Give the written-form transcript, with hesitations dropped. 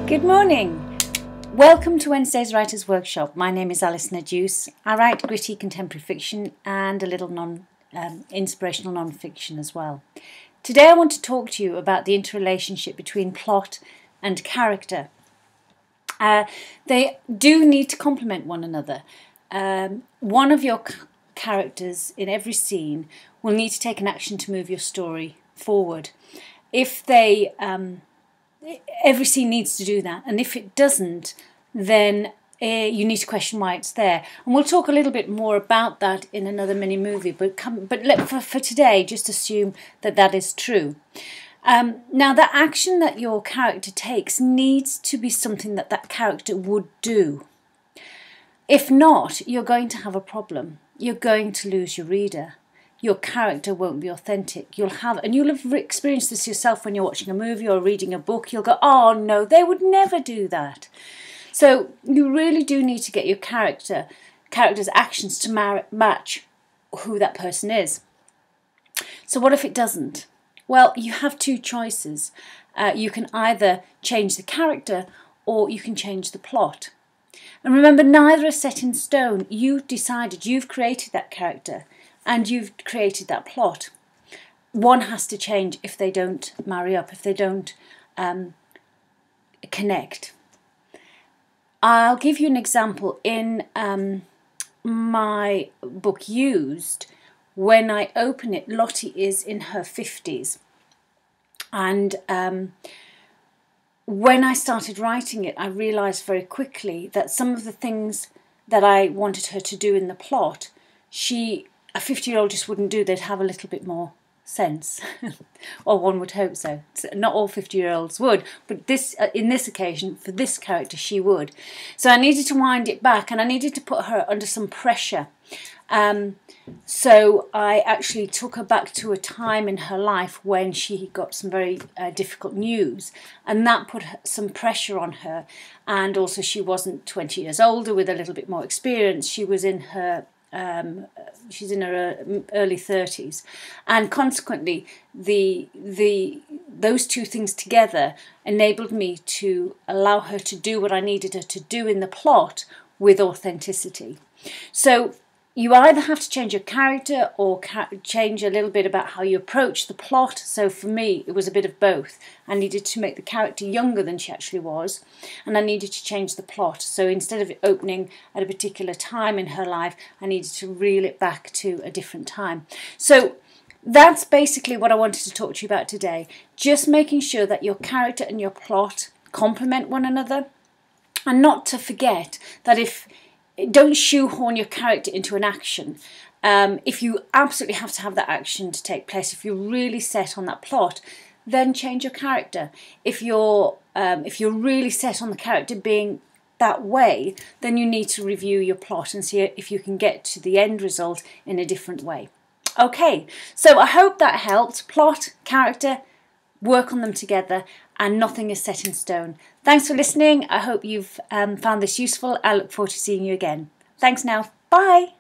Good morning. Welcome to Wednesday's Writers Workshop. My name is Allison. I write gritty contemporary fiction and a little inspirational non-fiction as well. Today I want to talk to you about the interrelationship between plot and character. They do need to complement one another. One of your characters in every scene will need to take an action to move your story forward. If they every scene needs to do that, and if it doesn't, then you need to question why it's there. And we'll talk a little bit more about that in another mini movie, but for today, just assume that that is true. Now, the action that your character takes needs to be something that that character would do. If not, you're going to have a problem. You're going to lose your reader. Your character won't be authentic. You'll have experienced this yourself when you're watching a movie or reading a book. You'll go, oh no, they would never do that. So you really do need to get your character's actions to match who that person is. So what if it doesn't? Well, you have two choices. You can either change the character or you can change the plot. And remember, neither is set in stone. You've decided, you've created that character and you've created that plot. One has to change if they don't marry up, if they don't connect. I'll give you an example. In my book Used, when I open it, Lottie is in her 50s. And when I started writing it, I realised very quickly that some of the things that I wanted her to do in the plot, a 50-year-old just wouldn't do. They'd have a little bit more sense. Or one would hope so. Not all 50-year-olds would, but in this occasion, for this character, she would. So I needed to wind it back, and I needed to put her under some pressure. So I actually took her back to a time in her life when she got some very difficult news, and that put some pressure on her. And also, she wasn't 20 years older with a little bit more experience. She was in her she's in her early 30s, and consequently those two things together enabled me to allow her to do what I needed her to do in the plot with authenticity. So you either have to change your character or change a little bit about how you approach the plot. So for me, it was a bit of both. I needed to make the character younger than she actually was, and I needed to change the plot. So instead of it opening at a particular time in her life, I needed to reel it back to a different time. So that's basically what I wanted to talk to you about today. Just making sure that your character and your plot complement one another, and not to forget that don't shoehorn your character into an action. If you absolutely have to have that action to take place, if you're really set on that plot, then change your character. If you're really set on the character being that way, then you need to review your plot and see if you can get to the end result in a different way. Okay, so I hope that helped. Plot, character, work on them together, and nothing is set in stone. Thanks for listening. I hope you've found this useful. I look forward to seeing you again. Thanks now. Bye.